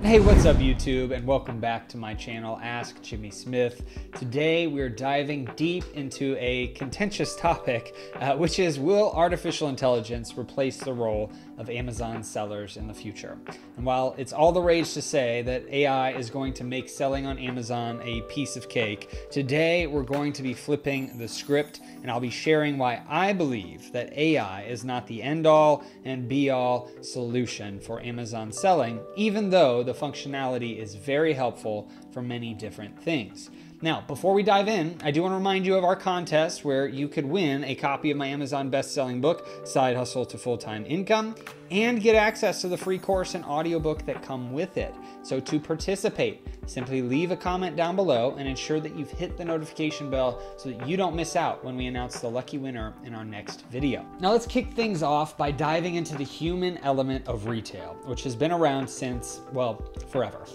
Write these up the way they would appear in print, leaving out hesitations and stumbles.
Hey, what's up YouTube, and welcome back to my channel, Ask Jimmy Smith. Today we're diving deep into a contentious topic, which is, will artificial intelligence replace the role of Amazon sellers in the future? And while it's all the rage to say that AI is going to make selling on Amazon a piece of cake, today we're going to be flipping the script, and I'll be sharing why I believe that AI is not the end-all and be-all solution for Amazon selling, even though the functionality is very helpful for many different things. Now, before we dive in, I do want to remind you of our contest where you could win a copy of my Amazon best-selling book, Side Hustle to Full-Time Income, and get access to the free course and audiobook that come with it. So to participate, simply leave a comment down below and ensure that you've hit the notification bell so that you don't miss out when we announce the lucky winner in our next video. Now let's kick things off by diving into the human element of retail, which has been around since, well, forever.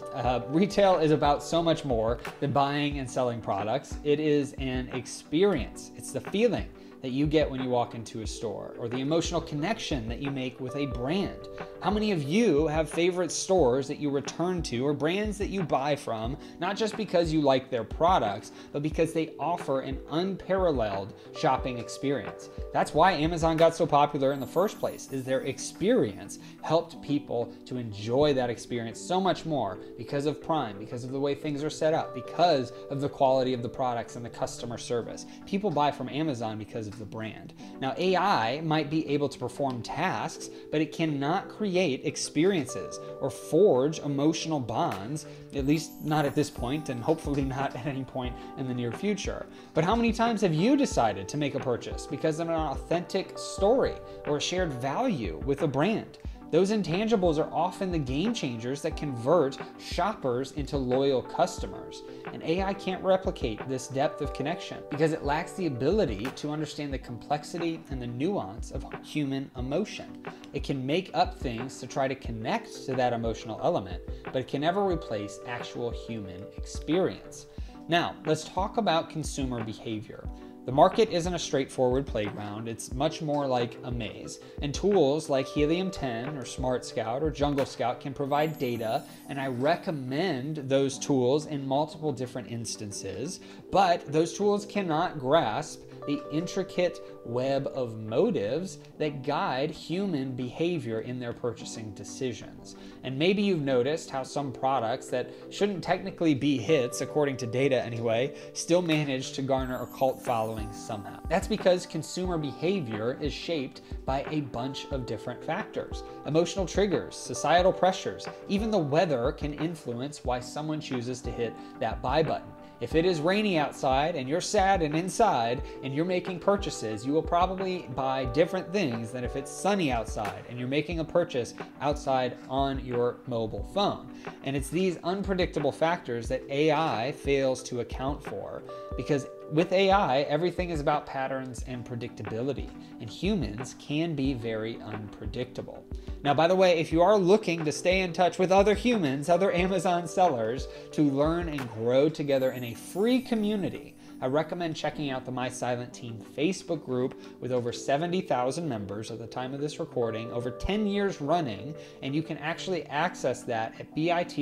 Retail is about so much more than buying and selling products. It is an experience. It's the feeling that you get when you walk into a store, or the emotional connection that you make with a brand. How many of you have favorite stores that you return to, or brands that you buy from, not just because you like their products, but because they offer an unparalleled shopping experience? That's why Amazon got so popular in the first place, is their experience helped people to enjoy that experience so much more because of Prime, because of the way things are set up, because of the quality of the products and the customer service. People buy from Amazon because of the brand. Now, AI might be able to perform tasks, but it cannot create experiences or forge emotional bonds, at least not at this point, and hopefully not at any point in the near future. But how many times have you decided to make a purchase because of an authentic story or a shared value with a brand? Those intangibles are often the game changers that convert shoppers into loyal customers. And AI can't replicate this depth of connection because it lacks the ability to understand the complexity and the nuance of human emotion. It can make up things to try to connect to that emotional element, but it can never replace actual human experience. Now, let's talk about consumer behavior. The market isn't a straightforward playground, it's much more like a maze. And tools like Helium 10 or Smart Scout or Jungle Scout can provide data, and I recommend those tools in multiple different instances, but those tools cannot grasp the intricate web of motives that guide human behavior in their purchasing decisions. And maybe you've noticed how some products that shouldn't technically be hits, according to data anyway, still manage to garner a cult following somehow. That's because consumer behavior is shaped by a bunch of different factors. Emotional triggers, societal pressures, even the weather can influence why someone chooses to hit that buy button. If it is rainy outside and you're sad and inside and you're making purchases, you will probably buy different things than if it's sunny outside and you're making a purchase outside on your mobile phone. And it's these unpredictable factors that AI fails to account for, because with AI, everything is about patterns and predictability, and humans can be very unpredictable. Now, by the way, if you are looking to stay in touch with other humans, other Amazon sellers, to learn and grow together in a free community, I recommend checking out the My Silent Team Facebook group with over 70,000 members at the time of this recording, over 10 years running, and you can actually access that at bit.ly/MST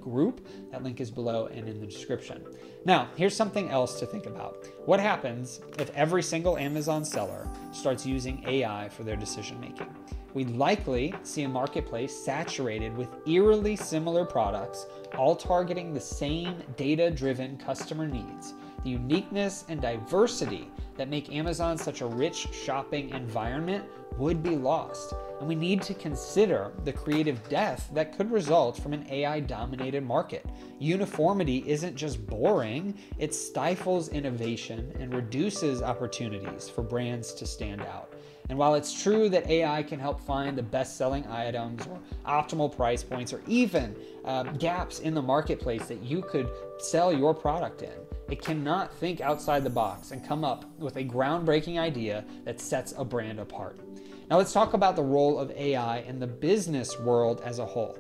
group. That link is below and in the description. Now, here's something else to think about. What happens if every single Amazon seller starts using AI for their decision making? We'd likely see a marketplace saturated with eerily similar products, all targeting the same data-driven customer needs. The uniqueness and diversity that make Amazon such a rich shopping environment would be lost. And we need to consider the creative death that could result from an AI-dominated market. Uniformity isn't just boring, it stifles innovation and reduces opportunities for brands to stand out. And while it's true that AI can help find the best-selling items or optimal price points, or even gaps in the marketplace that you could sell your product in, it cannot think outside the box and come up with a groundbreaking idea that sets a brand apart. Now let's talk about the role of AI in the business world as a whole.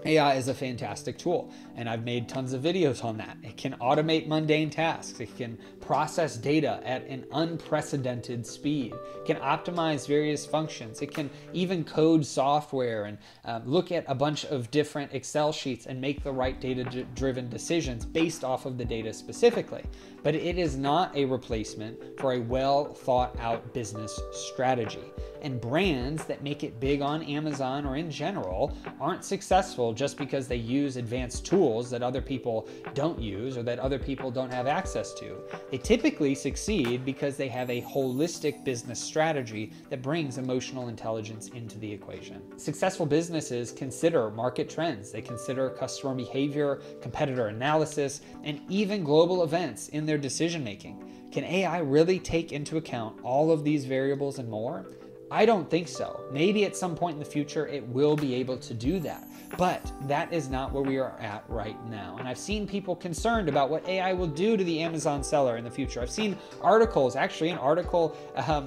AI is a fantastic tool, and I've made tons of videos on that. It can automate mundane tasks. It can process data at an unprecedented speed. It can optimize various functions. It can even code software and look at a bunch of different Excel sheets and make the right data-driven decisions based off of the data specifically. But it is not a replacement for a well thought out business strategy. And brands that make it big on Amazon or in general aren't successful just because they use advanced tools that other people don't use or that other people don't have access to. They typically succeed because they have a holistic business strategy that brings emotional intelligence into the equation. Successful businesses consider market trends. They consider customer behavior, competitor analysis, and even global events in their decision making. Can AI really take into account all of these variables and more? I don't think so. Maybe at some point in the future it will be able to do that, but that is not where we are at right now. And I've seen people concerned about what AI will do to the Amazon seller in the future. I've seen articles, actually an article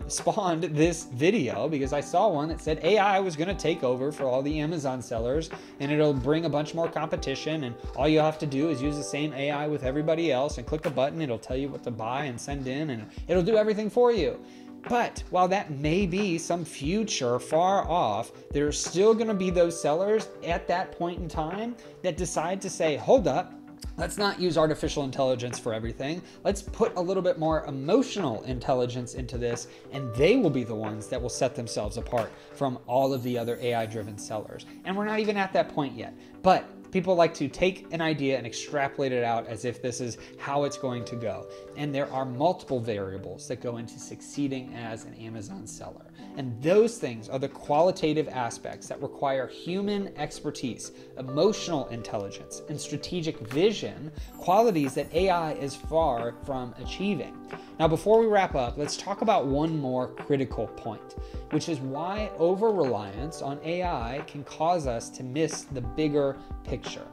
spawned this video because I saw one that said AI was going to take over for all the Amazon sellers and it'll bring a bunch more competition, and all you have to do is use the same AI with everybody else and click a button. It'll tell you what to buy and send in, and it'll do everything for you. But while that may be some future far off, there are still going to be those sellers at that point in time that decide to say, hold up, let's not use artificial intelligence for everything. Let's put a little bit more emotional intelligence into this, and they will be the ones that will set themselves apart from all of the other AI-driven sellers. And we're not even at that point yet. But people like to take an idea and extrapolate it out as if this is how it's going to go. And there are multiple variables that go into succeeding as an Amazon seller. And those things are the qualitative aspects that require human expertise, emotional intelligence, and strategic vision, qualities that AI is far from achieving. Now, before we wrap up, let's talk about one more critical point, which is why over-reliance on AI can cause us to miss the bigger picture.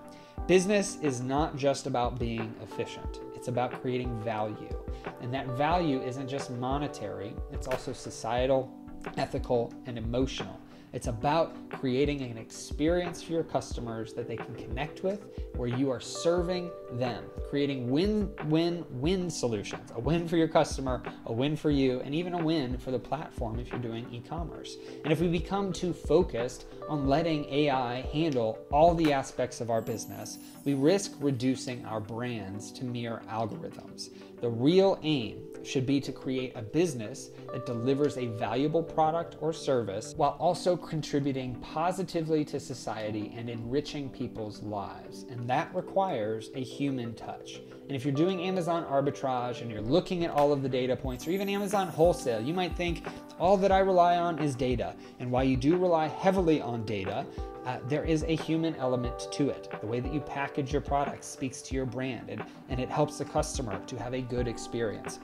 Business is not just about being efficient. It's about creating value. And that value isn't just monetary, it's also societal, ethical, and emotional. It's about creating an experience for your customers that they can connect with, where you are serving them, creating win-win-win solutions. A win for your customer, a win for you, and even a win for the platform if you're doing e-commerce. And if we become too focused on letting AI handle all the aspects of our business, we risk reducing our brands to mere algorithms. The real aim should be to create a business that delivers a valuable product or service while also contributing positively to society and enriching people's lives. And that requires a human touch. And if you're doing Amazon arbitrage and you're looking at all of the data points, or even Amazon wholesale, you might think all that I rely on is data. And while you do rely heavily on data, there is a human element to it. The way that you package your products speaks to your brand, and it helps the customer to have a good experience.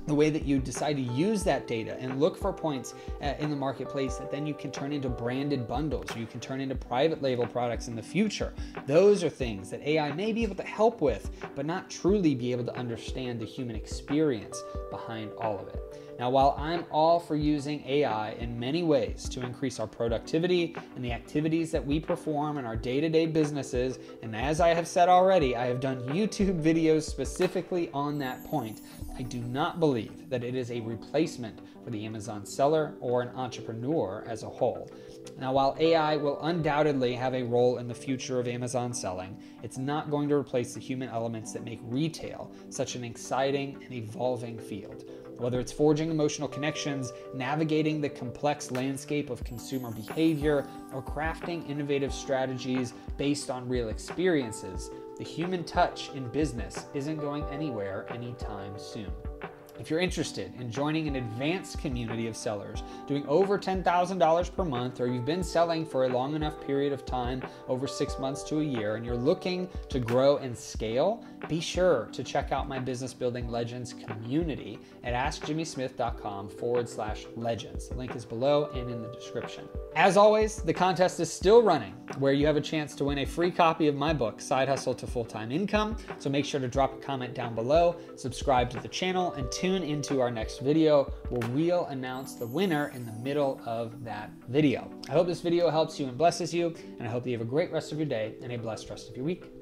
The way that you decide to use that data and look for points in the marketplace that then you can turn into branded bundles, or you can turn into private label products in the future. Those are things that AI may be able to help with, but not truly be able to understand the human experience behind all of it. Now, while I'm all for using AI in many ways to increase our productivity and the activities that we perform in our day-to-day businesses, and as I have said already, I have done YouTube videos specifically on that point, I do not believe that it is a replacement for the Amazon seller or an entrepreneur as a whole. Now, while AI will undoubtedly have a role in the future of Amazon selling, it's not going to replace the human elements that make retail such an exciting and evolving field. Whether it's forging emotional connections, navigating the complex landscape of consumer behavior, or crafting innovative strategies based on real experiences, the human touch in business isn't going anywhere anytime soon. If you're interested in joining an advanced community of sellers doing over $10,000 per month, or you've been selling for a long enough period of time, over 6 months to a year, and you're looking to grow and scale, be sure to check out my Business Building Legends community at askjimmysmith.com/legends. The link is below and in the description. As always, the contest is still running. where you have a chance to win a free copy of my book, Side Hustle to Full-Time Income. So make sure to drop a comment down below, subscribe to the channel, and tune into our next video where we'll announce the winner in the middle of that video. I hope this video helps you and blesses you, and I hope you have a great rest of your day and a blessed rest of your week.